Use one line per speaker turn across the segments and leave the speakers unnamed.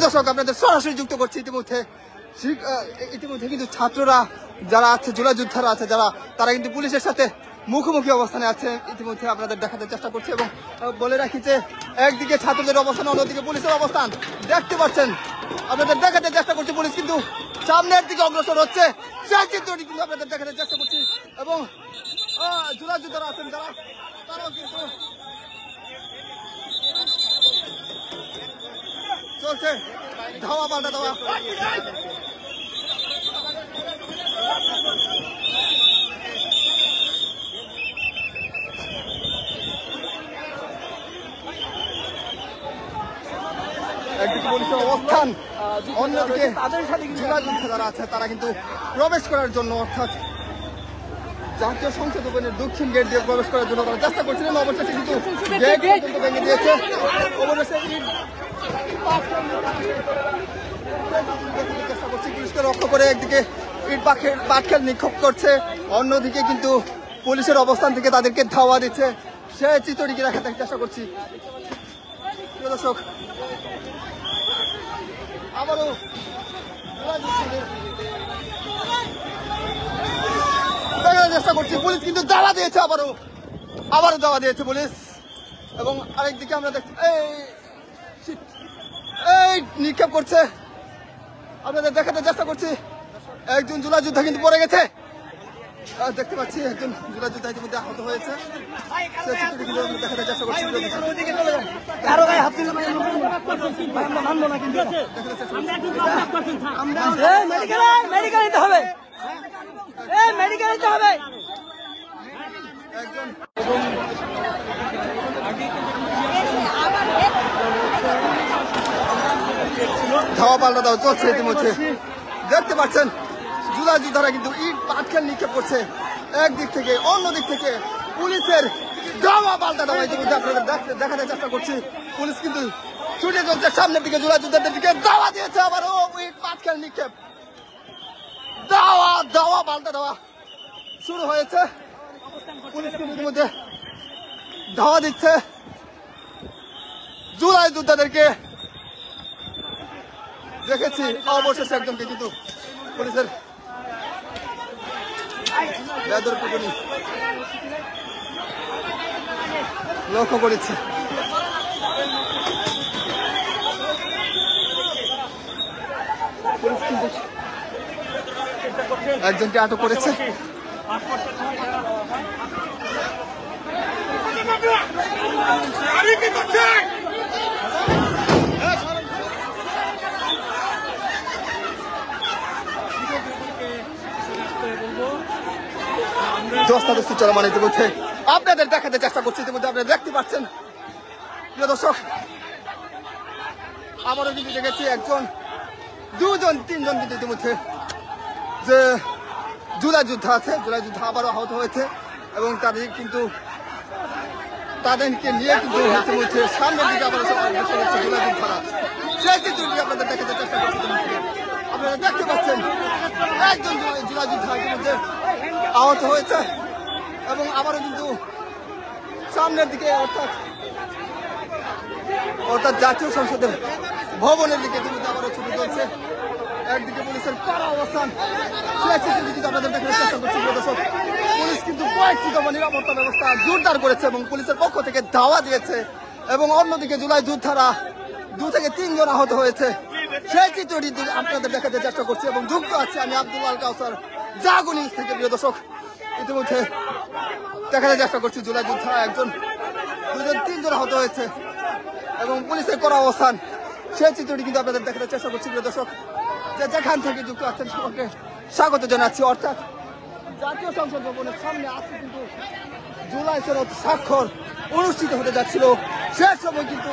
দর্শক আপনাদের সরাসরি যুক্ত করছি ইতিমধ্যে কিন্তু ছাত্ররা যারা আছে, জুলাই যোদ্ধারা আছে যারা, তারা কিন্তু পুলিশের সাথে মুখোমুখি অবস্থানে আছে। ইতিমধ্যে আপনাদের দেখাতে চেষ্টা করছি এবং বলে রাখি যে একদিকে ছাত্রদের অবস্থান, অন্যদিকে পুলিশের অবস্থান দেখতে পাচ্ছেন। আপনাদের দেখাতে চেষ্টা করছি পুলিশ কিন্তু সামনের দিকে অগ্রসর হচ্ছে, সেই চিত্রটি কিন্তু আপনাদের দেখাতে চেষ্টা করছি। এবং জুলাই যোদ্ধারা আছেন যারা, তারাও কিন্তু চলছে ধাওয়া পাল্টা দেওয়া। একদিকে পুলিশের অবস্থান, অন্যদিকে জুলাই যোদ্ধা যারা আছে তারা কিন্তু প্রবেশ করার জন্য, অর্থাৎ জাতীয় সংসদ ভবনের দক্ষিণ গেট দিয়ে প্রবেশ করার জন্য তারা চেষ্টা করছিলেন। অবশেষে কিন্তু গেট পর্যন্ত ভেঙে দিয়েছে। চেষ্টা করছি পুলিশকে রক্ষা করে, একদিকে ইট পাটকেল নিক্ষেপ করছে, অন্যদিকে কিন্তু পুলিশের অবস্থান থেকে তাদেরকে ধাওয়া দিচ্ছে। সেই চিত্রটিকে দেখাতে চেষ্টা করছি দর্শক। আবারও দেখানোর চেষ্টা করছি পুলিশ কিন্তু দাওয়া দিয়েছে, আবারও দাওয়া দিয়েছে পুলিশ। এবং আরেকদিকে আমরা দেখছি এই নিক্ষেপ করছে, আপনাদের দেখাতে চেষ্টা করছি। একজন জুলাই যোদ্ধা কিন্তু পড়ে গেছে, দেখতে পাচ্ছি একজন জুলাই যোদ্ধা ইতিমধ্যে আহত হয়েছে। দেখাতে চেষ্টা করছি। ধাওয়া পাল্টা দেওয়া চলছে ইতিমধ্যে, দেখতে পাচ্ছেন জুলাই যোদ্ধারা কিন্তু ইট পাটকেল নিক্ষেপ করছে একদিক থেকে, অন্যদিক থেকে পুলিশের ধাওয়া পাল্টা দেওয়া ইতিমধ্যে আপনাদের দেখাতে চেষ্টা করছি। পুলিশ কিন্তু ছুটে চলছে সামনের দিকে, জুলাই যোদ্ধাদের দিকে দাওয়া দিয়েছে, আবারও ইট পাটকেল নিক্ষেপ, দাওয়া পাল্টা দেওয়া শুরু হয়েছে। পুলিশ কিন্তু ইতিমধ্যে ধাওয়া দিচ্ছে জুলাই যোদ্ধাদেরকে। দেখেছি অবশেষে একজনকে কিন্তু পুলিশের বেদরপিটুনি লক্ষ্য করেছে। পুলিশ কিন্তু একজনকে আটক করেছে। দস্তাদস্তি চলমান ইতিমধ্যে আপনাদের দেখাতে চেষ্টা করছি। ইতিমধ্যে আপনারা দেখতে পাচ্ছেন প্রিয় দর্শক, আবারও কিন্তু দেখেছি একজন, দুজন, তিনজন কিন্তু ইতিমধ্যে যে জুলাই যোদ্ধা আছে, জুলাই যোদ্ধা আবারও আহত হয়েছে এবং তাদেরকে নিয়ে কিন্তু ইতিমধ্যে সামনের দিকে আবার জুলাই যোদ্ধারা, সেই চিত্রটি আপনাদের দেখাতে চেষ্টা করছি। আপনারা দেখতে পাচ্ছেন একজন জুলাই যোদ্ধা ইতিমধ্যে আহত হয়েছে এবং আবারও কিন্তু সামনের দিকে, অর্থাৎ জাতীয় সংসদের ভবনের দিকে কিন্তু আবারও ছুটে চলছে। একদিকে পুলিশের কড়া অবস্থান, আপনাদের দেখার চেষ্টা করছি। পুলিশ কিন্তু কয়েকটি দফা নিরাপত্তা ব্যবস্থা জোরদার করেছে এবং পুলিশের পক্ষ থেকে ধাওয়া দিয়েছে এবং অন্যদিকে জুলাই যোদ্ধারা 2 থেকে 3 জন আহত হয়েছে। সেই চিত্রটি আপনাদের দেখাতে চেষ্টা করছি এবং যুক্ত আছে আমি আব্দুল আল কাউসার, জাগো নিউজ থেকে। প্রিয় দর্শক, ইতিমধ্যে দেখাতে চেষ্টা করছি জুলাই যোদ্ধা 1 জন, 2 জন, 3 জন আহত হয়েছে এবং পুলিশের কড়া অবস্থান, সেই চিত্রটি কিন্তু আপনাদের দেখাতে চেষ্টা করছি। প্রিয় দর্শক, যেখান থেকে যুক্ত আছেন সকলকে স্বাগত জানাচ্ছি। অর্থাৎ জাতীয় সংসদ ভবনের সামনে আজকে কিন্তু জুলাই সনদ স্বাক্ষর অনুষ্ঠিত হতে যাচ্ছিল। সেই সময় কিন্তু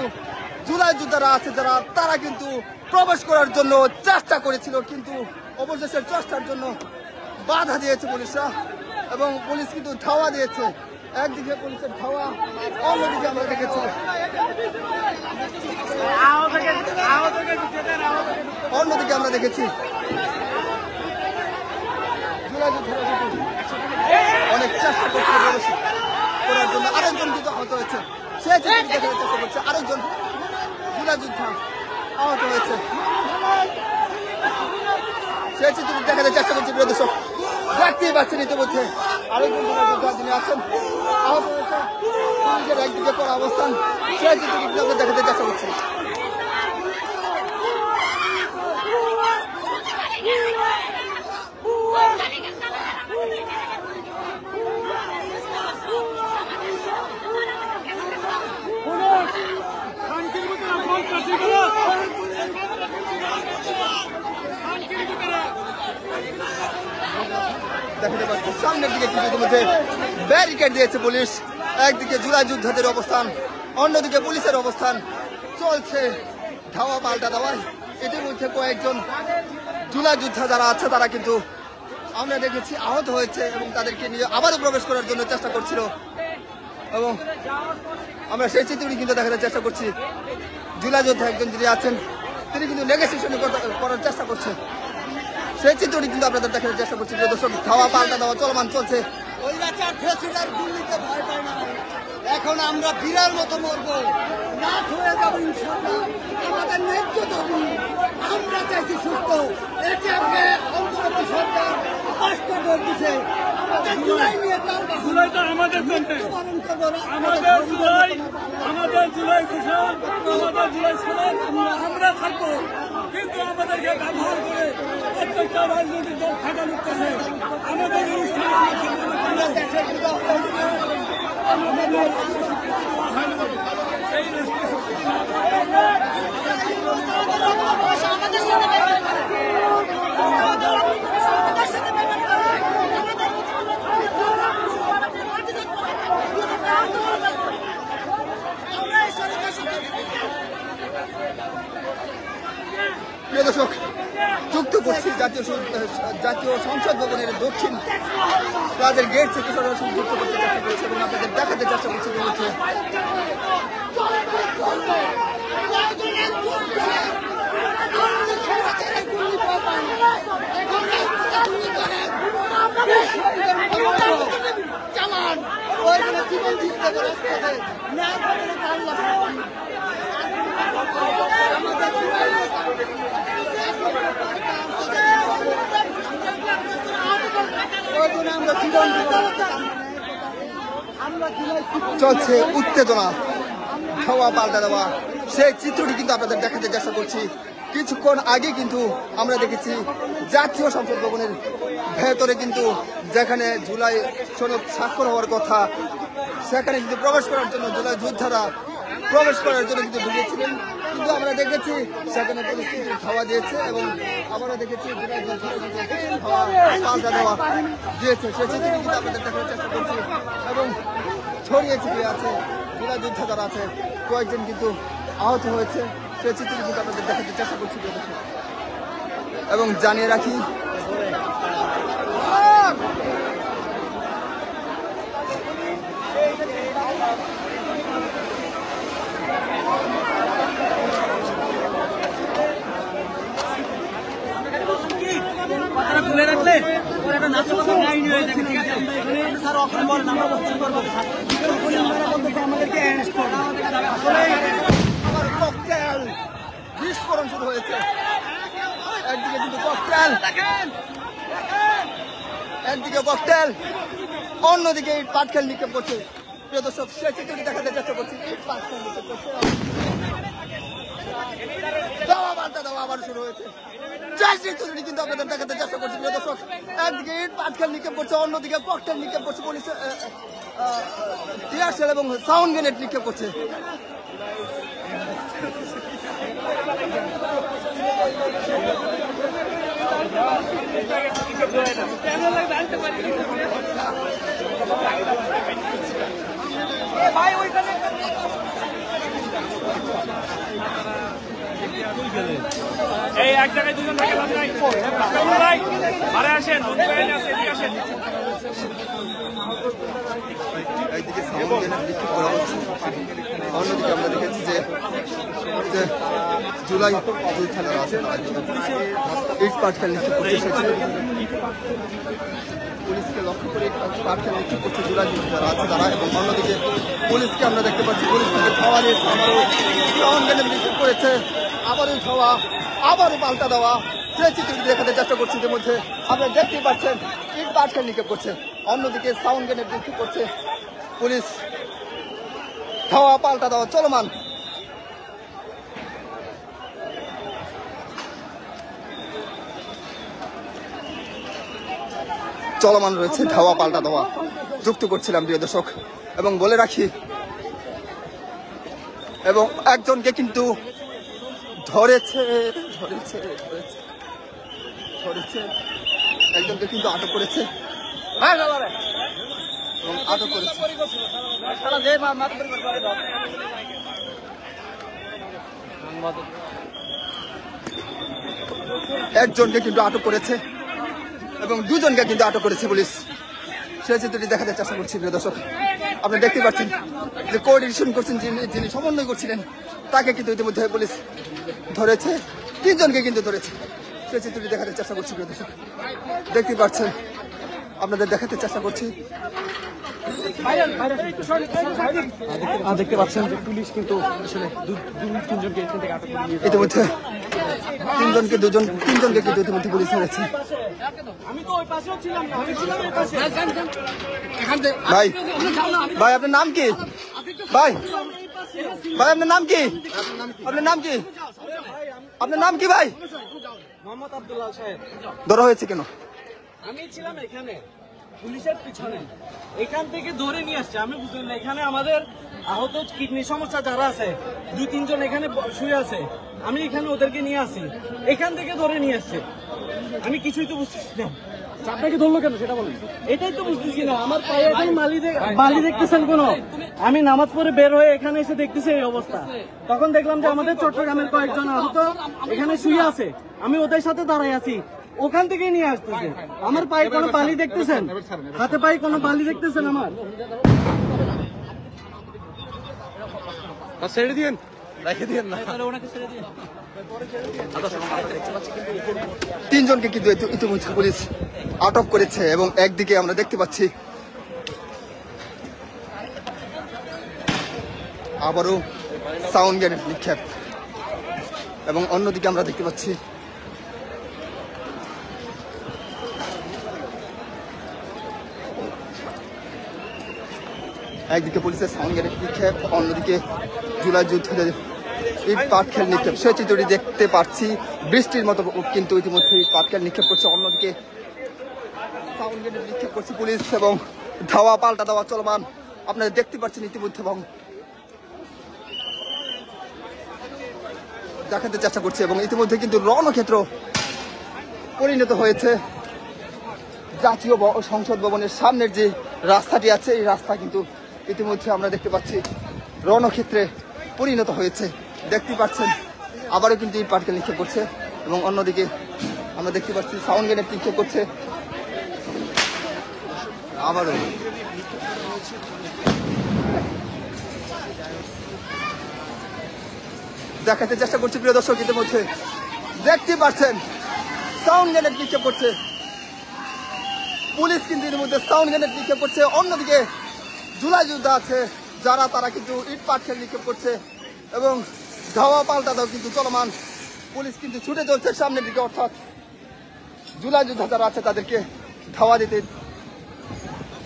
জুলাই যোদ্ধারা আছে যারা, তারা কিন্তু প্রবেশ করার জন্য চেষ্টা করেছিল, কিন্তু অবশেষে চেষ্টার জন্য বাধা দিয়েছে পুলিশরা এবং পুলিশ কিন্তু ধাওয়া দিয়েছে। একদিকে পুলিশের ধাওয়া, অন্যদিকে আমরা দেখেছি জুলাই যোদ্ধারা অনেক চেষ্টা করছে প্রবেশ করার জন্য। আরেকজন কিন্তু আহত হয়েছে, সে চেষ্টা করছে। আরেকজন জুলাই যোদ্ধা আহত হয়েছে। সেই চিত্র দেখাতে চেষ্টা করছি প্রিয় দর্শক। দেখতেই পাচ্ছেন ইতিমধ্যে আরেকজন যিনি আছেন আহত হয়েছে, পুলিশের একদিকে করা অবস্থান, সেই চিত্র কিন্তু দেখাতে চেষ্টা করছি। দেখতে পাচ্ছি সামনের দিকে কিন্তু ইতিমধ্যে ব্যারিকেড দিয়েছে পুলিশ। একদিকে জুলাই যোদ্ধাদের অবস্থান, অন্যদিকে পুলিশের অবস্থান চলছে ধাওয়া পাল্টা ধাওয়ায়। ইতিমধ্যে কয়েকজন জুলাই যোদ্ধা যারা আছে তারা কিন্তু আমরা দেখেছি আহত হয়েছে এবং তাদেরকে নিয়ে আবারও প্রবেশ করার জন্য চেষ্টা করছিল এবং আমরা সেই চিত্রটি কিন্তু দেখাতে চেষ্টা করছি। জুলাই যোদ্ধা একজন যিনি আছেন তিনি কিন্তু নেগোসিয়েশন করার চেষ্টা করছে, সেই চিত্রটি কিন্তু আপনাদের দেখাতে চেষ্টা করছি। দর্শক ধাওয়া পাল্টা ধাওয়া চলমান চলছে।
এখন আমরা বিড়াল মতো মরবো, রাত হয়ে যাবো ইনশাআল্লাহ। আমাদের ন্যায্য দাবি, আমরা চাইছি সুস্থ। এটি আগে অন্তর্বর্তী সরকার কষ্ট করে দিছে। আমাদের জুলাই নিয়ে
জুলাই তো আমাদের আমাদের জুলাই ঘোষণ, আমাদের জুলাই সমাজ আমরা থাকবো, কিন্তু আমাদেরকে ব্যবহার করে প্রত্যেকটা রাজনৈতিক দল খাটা লুটতেছে। আমাদের
প্রিয় দর্শক যুক্ত করছি জাতীয় সংসদ ভবনের দক্ষিণ রাজের গেট থেকে সরাসরি যুক্ত করতে চেষ্টা করেছে এবং আপনাদের দেখাতে চেষ্টা করছে বলছে চলছে উত্তেজনা, ধাওয়া পাল্টা দেওয়া, সেই চিত্রটি কিন্তু আপনাদের দেখাতে চেষ্টা করছি। কিছুক্ষণ আগে কিন্তু আমরা দেখেছি জাতীয় সংসদ ভবনের ভেতরে কিন্তু যেখানে জুলাই সনদ স্বাক্ষর হওয়ার কথা সেখানে কিন্তু প্রবেশ করার জন্য জুলাই যোদ্ধারা প্রবেশ করার জন্য কিন্তু ঢুকেছিলেন, কিন্তু আমরা দেখেছি সেখানে পুলিশ কিন্তু ধাওয়া দিয়েছে এবং আমরা দেখেছি জুলাই পাল্টা দেওয়া দিয়েছে। সেই চিত্রটি কিন্তু আপনাদের দেখার চেষ্টা করছি এবং ছড়িয়ে ছিটিয়ে আছে জুলাই যোদ্ধা যারা আছে, কয়েকজন কিন্তু আহত হয়েছে, সেই চিত্রটি কিন্তু আপনাদের দেখাতে চেষ্টা করছি এবং জানিয়ে রাখি
খুলে রাখলে একটা নাচের কথা আইনি হয়ে যাবে। ঠিক আছে, স্যার অফার বলেন, আমরা বক্তব্য করবো। আমাদেরকে অ্যারেস্ট করবো।
আমার ককটেল বিস্ফোরণ শুরু হয়েছে। একদিকে কিন্তু ককটেল, একদিকে ককটেল, অন্যদিকে ইট পাটকেল নিক্ষেপ করছে। প্রিয় দর্শক সেই চিত্রটি দেখাতে চেষ্টা করছি। ইট পাটকেল নিক্ষেপ করছে, দাওয়া বার্তা দেওয়া আবার শুরু হয়েছে। চিত্রটি কিন্তু আপনাদের দেখাতে চেষ্টা করছি। প্রিয় দর্শক একদিকে ইট পাটকেল নিক্ষেপ করছে, অন্যদিকে ককটেল নিক্ষেপ করছে, পুলিশ টিয়ার শেল এবং সাউন্ড গ্রেনেড নিক্ষেপ করছে।
এই এক জায়গায় দুজন থাকে, আরে আসেন, আসেন।
একদিকে সাউন্ড গ্রেনেড নিক্ষেপ করা হচ্ছে, অন্যদিকে আমরা দেখেছি যে জুলাই যোদ্ধারা আছে ইট পাটকেল নিক্ষেপ করছে। পুলিশকে লক্ষ্য করে পাটকেল নিক্ষেপ করছে জুলাই যোদ্ধারা আছে তারা, এবং অন্যদিকে পুলিশকে আমরা দেখতে পাচ্ছি পুলিশ কিন্তু খাওয়া দিয়েছে, আমারও সাউন্ড গ্রেনেড নিক্ষেপ করেছে আবারও ধাওয়া, আবারও পাল্টা দেওয়া, সেই চিত্রটি দেখাতে চেষ্টা করছি। ইতিমধ্যে আপনারা দেখতেই পাচ্ছেন ইট পাটকেল নিক্ষেপ করছে, অন্যদিকে সাউন্ড গ্রেনেড নিক্ষেপ করছে পুলিশ। ধাওয়া পাল্টা দেওয়া চলমান। চলমান রয়েছে ধাওয়া পাল্টা দেওয়া, যুক্ত করছিলাম প্রিয় দর্শক। এবং বলে রাখি, এবং একজনকে কিন্তু ধরেছে, একজনকে কিন্তু আটক করেছে এবং আটক করেছে। একজনকে কিন্তু আটক করেছে এবং দুজনকে কিন্তু আটক করেছে পুলিশ। সেই চিত্রটি দেখাতে চেষ্টা করছি প্রিয় দর্শক। আপনি দেখতে পাচ্ছেন যে কোঅর্ডিনেশন করছেন, যিনি সমন্বয় করছিলেন, তাকে কিন্তু ইতিমধ্যে পুলিশ ধরেছে, তিনজনকে কিন্তু ধরেছে। সেই চিত্রটি দেখাতে চেষ্টা করছি প্রিয় দর্শক। দেখতে পাচ্ছেন, আপনাদের দেখাতে চেষ্টা করছি। দেখতে পাচ্ছেন যে পুলিশ কিন্তু ইতিমধ্যে তিনজনকে কিন্তু ইতিমধ্যে পুলিশ ধরেছে। ভাই ভাই আপনার নাম কি? ভাই ভাই আপনার নাম কি? আপনার নাম কি? আপনার নাম কি ভাই?
মোহাম্মদ আব্দুল্লাহ সাহেব।
ধরা হয়েছে কেন?
আমি ছিলাম এখানে পুলিশের পিছনে, এখান থেকে ধরে নিয়ে আসছে। আমি বুঝলাম না, এখানে আমাদের আহত কিডনি সমস্যা যারা আছে 2-3 জন এখানে শুয়ে আছে, আমি এখানে ওদেরকে নিয়ে আসি, এখান থেকে ধরে নিয়ে আসছে। আমি কিছুই তো বুঝতেছি না। আপনাকে ধরলো কেন সেটা বলুন। এটাই তো বুঝতেছি না। আমার পায়ে এখন বালি দেখতেছেন কোন? আমি নামাজ পড়ে বের হয়ে এখানে এসে দেখতেছি এই অবস্থা। তখন দেখলাম যে আমাদের চট্টগ্রামের কয়েকজন আহত এখানে শুয়ে আছে, আমি ওদের সাথে দাঁড়াই আছি, ওখান থেকে নিয়ে আসতেছে। আমার পায়ে কোনো বালি দেখতেছেন? হাতে পায়ে কোনো বালি দেখতেছেন আমার? ছেড়ে দিন, রেখে দিন না, ওনাকে ছেড়ে দিন।
তিনজনকে কিন্তু ইতিমধ্যে পুলিশ আটক করেছে এবং একদিকে আমরা দেখতে পাচ্ছি আবারও সাউন্ড গ্রেনেড নিক্ষেপ এবং অন্যদিকে আমরা দেখতে পাচ্ছি একদিকে পুলিশের সাউন্ড গ্রেনেড নিক্ষেপ, অন্যদিকে জুলাই যুদ্ধের ইট পাটকেল নিক্ষেপ। সেই চিত্রটি দেখতে পাচ্ছি, বৃষ্টির মতো কিন্তু ইতিমধ্যে ইট পাটকেল নিক্ষেপ করছে, অন্যদিকে সাউন্ড গ্রেনেড নিক্ষেপ করছে পুলিশ এবং ধাওয়া পাল্টা দেওয়া চলমান। আপনারা দেখতে পাচ্ছেন ইতিমধ্যে এবং দেখাতে চেষ্টা করছে এবং ইতিমধ্যে কিন্তু রণক্ষেত্র পরিণত হয়েছে। জাতীয় সংসদ ভবনের সামনের যে রাস্তাটি আছে, এই রাস্তা কিন্তু ইতিমধ্যে আমরা দেখতে পাচ্ছি রণক্ষেত্রে পরিণত হয়েছে। দেখতে পাচ্ছেন আবারও কিন্তু ইট পাটকেল নিক্ষেপ করছে এবং অন্যদিকে আমরা দেখতে পাচ্ছি সাউন্ড গ্রেনেড নিক্ষেপ করছে আবারও। দেখাতে চেষ্টা করছি প্রিয় দর্শক, ইতিমধ্যে দেখতে পাচ্ছেন সাউন্ড গ্রেনেড নিক্ষেপ করছে পুলিশ, কিন্তু ইতিমধ্যে সাউন্ড গ্রেনেড নিক্ষেপ করছে। অন্যদিকে জুলাই যোদ্ধা আছে যারা, তারা কিন্তু ইট পাটকেল নিক্ষেপ করছে এবং ধাওয়া পাল্টা দাও কিন্তু চলমান। পুলিশ কিন্তু ছুটে চলছে সামনের দিকে, অর্থাৎ জুলাই যোদ্ধা যারা আছে তাদেরকে ধাওয়া দিতে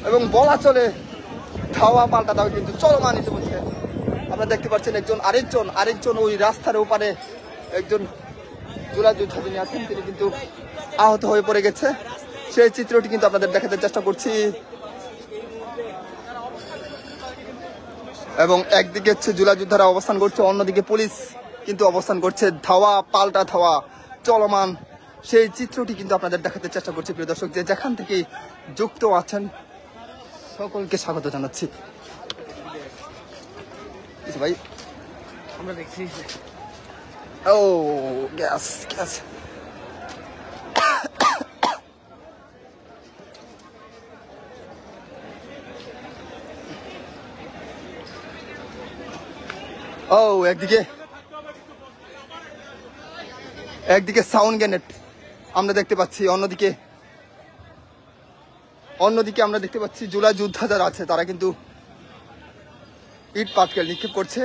এবং বলা চলে ধাওয়া পাল্টা দাও কিন্তু চলমান। ইতিমধ্যে আপনারা দেখতে পাচ্ছেন আরেকজন ওই রাস্তার ওপারে একজন জুলাই যোদ্ধা যিনি আছেন, তিনি কিন্তু আহত হয়ে পড়ে গেছে। সেই চিত্রটি কিন্তু আপনাদের দেখাতে চেষ্টা করছি এবং একদিকে হচ্ছে জুলাই যোদ্ধারা অবস্থান করছে, অন্যদিকে পুলিশ কিন্তু অবস্থান করছে। ধাওয়া পাল্টা ধাওয়া চলমান, সেই চিত্রটি কিন্তু আপনাদের দেখাতে চেষ্টা করছি প্রিয় দর্শক। যে যেখান থেকে যুক্ত আছেন সকলকে স্বাগত জানাচ্ছি। ভাই
আমরা দেখছি
ও গ্যাস গ্যাস ও একদিকে সাউন্ড গ্রেনেড আমরা দেখতে পাচ্ছি, অন্যদিকে আমরা দেখতে পাচ্ছি জুলাই যোদ্ধা যারা আছে তারা কিন্তু ইট পাটকেল নিক্ষেপ করছে।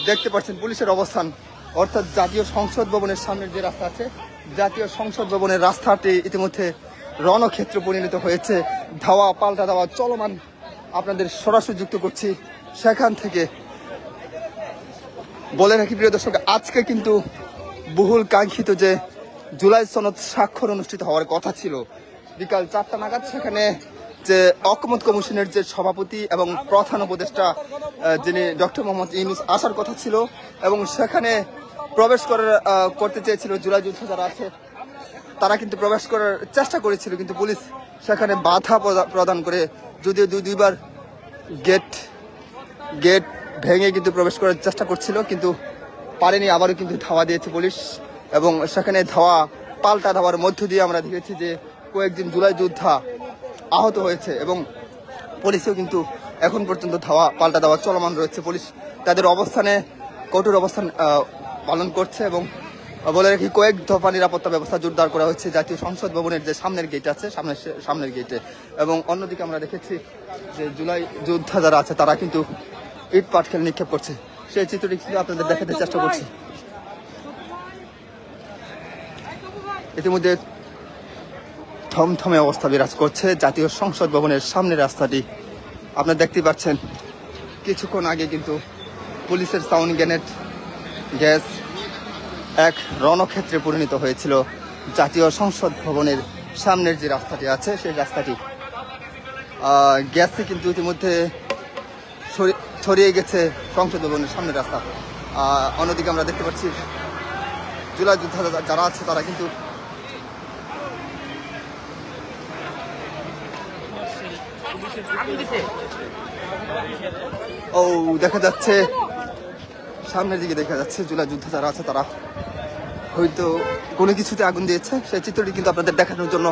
দেখতে পাচ্ছেন পুলিশের অবস্থান অর্থাৎ জাতীয় সংসদ ভবনের সামনের যে রাস্তা আছে, জাতীয় সংসদ ভবনের রাস্তাটি ইতিমধ্যে রণক্ষেত্র পরিণত হয়েছে। ধাওয়া পাল্টা ধাওয়া চলমান, আপনাদের সরাসরি যুক্ত করছি সেখান থেকে। বলে রাখি প্রিয় দর্শক, আজকে কিন্তু বহুল কাঙ্ক্ষিত যে জুলাই সনদ স্বাক্ষর অনুষ্ঠিত হওয়ার কথা ছিল বিকাল 4টা নাগাদ। সেখানে যে ঐকমত্য কমিশনের যে সভাপতি এবং প্রধান উপদেষ্টা যিনি ডক্টর মোহাম্মদ ইউনূস আসার কথা ছিল এবং সেখানে প্রবেশ করতে চেয়েছিল জুলাই যোদ্ধা যারা আছে তারা কিন্তু প্রবেশ করার চেষ্টা করেছিল, কিন্তু পুলিশ সেখানে বাধা প্রদান করে, যদিও দুইবার গেট ভেঙে কিন্তু প্রবেশ করার চেষ্টা করছিল কিন্তু পারেনি। আবারও কিন্তু ধাওয়া দিয়েছে পুলিশ এবং সেখানে ধাওয়া পাল্টা ধাওয়ার মধ্য দিয়ে আমরা দেখেছি যে কয়েকজন জুলাই যোদ্ধা আহত হয়েছে এবং পুলিশও কিন্তু এখন পর্যন্ত ধাওয়া পাল্টা ধাওয়া চলমান রয়েছে। পুলিশ তাদের অবস্থানে কঠোর অবস্থান পালন করছে এবং বলে রাখি কয়েক দফা নিরাপত্তা ব্যবস্থা জোরদার করা হচ্ছে জাতীয় সংসদ ভবনের যে সামনের গেট আছে সামনের গেটে। এবং অন্যদিকে আমরা দেখেছি যে জুলাই যোদ্ধা যারা আছে তারা কিন্তু ইট পাটকেল নিক্ষেপ করছে, সেই চিত্রটি কিন্তু আপনাদের দেখাতে চেষ্টা করছি। ইতিমধ্যে থমথমে অবস্থা বিরাজ করছে জাতীয় সংসদ ভবনের সামনের রাস্তাটি। আপনারা দেখতে পাচ্ছেন কিছুক্ষণ আগে কিন্তু পুলিশের সাউন্ড গ্রেনেড গ্যাস এক রণক্ষেত্রে পরিণত হয়েছিল জাতীয় সংসদ ভবনের সামনের যে রাস্তাটি আছে সেই রাস্তাটি। গ্যাসটি কিন্তু ইতিমধ্যে ছড়িয়ে গেছে সংসদ ভবনের সামনের রাস্তা। অন্যদিকে আমরা দেখতে পাচ্ছি জুলাই যোদ্ধা যারা আছে তারা কিন্তু দেখা যাচ্ছে সামনের দিকে দেখা যাচ্ছে জুলাই যোদ্ধা যারা আছে তারা হয়তো কোনো কিছুতে আগুন দিয়েছে, সেই চিত্রটি কিন্তু আপনাদের দেখানোর জন্য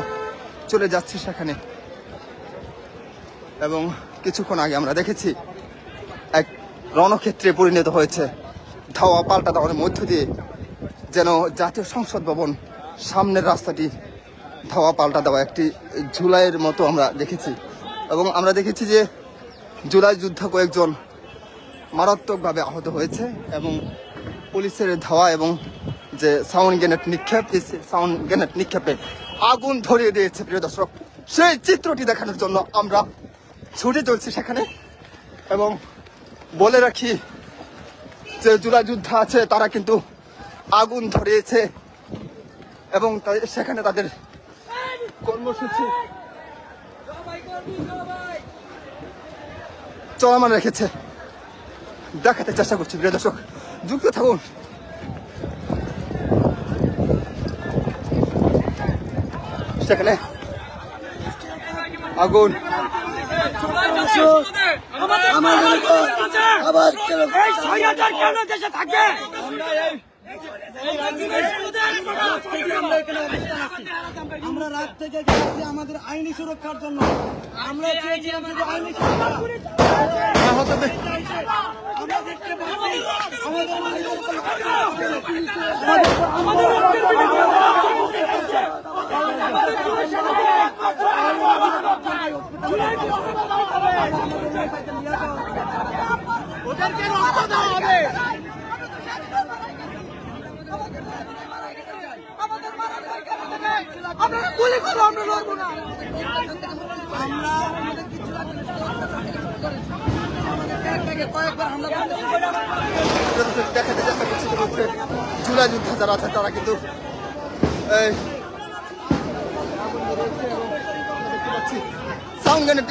চলে যাচ্ছে সেখানে। এবং কিছুক্ষণ আগে আমরা দেখেছি এক রণক্ষেত্রে পরিণত হয়েছে ধাওয়া পাল্টা ধাওয়ার মধ্য দিয়ে, যেন জাতীয় সংসদ ভবন সামনের রাস্তাটি ধাওয়া পাল্টা দেওয়া একটি জুলাইয়ের মতো আমরা দেখেছি। এবং আমরা দেখেছি যে জুলাই যোদ্ধা কয়েকজন মারাত্মকভাবে আহত হয়েছে এবং পুলিশের ধাওয়া এবং যে সাউন্ড গ্রেনেড নিক্ষেপে আগুন ধরিয়ে দিয়েছে। প্রিয় দর্শক, সেই চিত্রটি দেখানোর জন্য আমরা ছুটে চলছি সেখানে। এবং বলে রাখি যে জুলাই যোদ্ধা আছে তারা কিন্তু আগুন ধরিয়েছে এবং সেখানে তাদের কর্মসূচি চলমান রেখেছে, দেখাতে চেষ্টা করছি। প্রিয় দর্শক, যুক্ত থাকুন। সেখানে আগুন
আমরা রাত থেকে গেছি আমাদের আইনি সুরক্ষার জন্য। আমরা চেয়েছিলাম যদি আইনি সুরক্ষা আমরা দেখতে পাচ্ছি ওদেরকে রক্ত দেওয়া হবে। আমরা গুলি করবো, আমরা লড়বো না। আমরা
দেখাতে চেষ্টা করছি জুলাই যোদ্ধা যারা আছে তারা কিন্তু সাউন্ড গ্রেনেড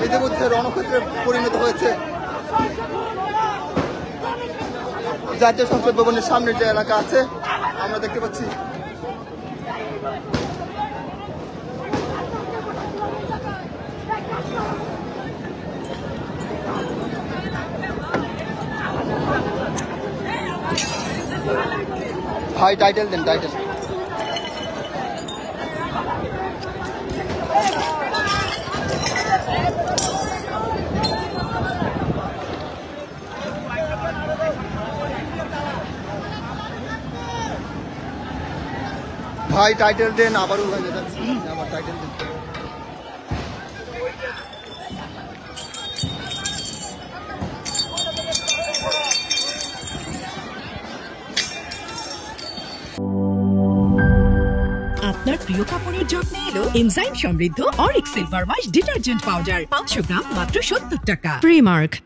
ইতিমধ্যে রণক্ষেত্রে পরিণত হয়েছে জাতীয় সংসদ ভবনের সামনের যে এলাকা আছে আমরা দেখতে পাচ্ছি। ভাই টাইটেল দেন, টাইটেল। ভাই টাইটেল দেন, আবারও হয়ে যাচ্ছে, আবার টাইটেল দেন।
আপনার প্রিয় কাপড়ের যত্নে এলো এনজাইম সমৃদ্ধ Arik silver wash detergent powder 500 গ্রাম মাত্র 70 টাকা। প্রিমার্ক।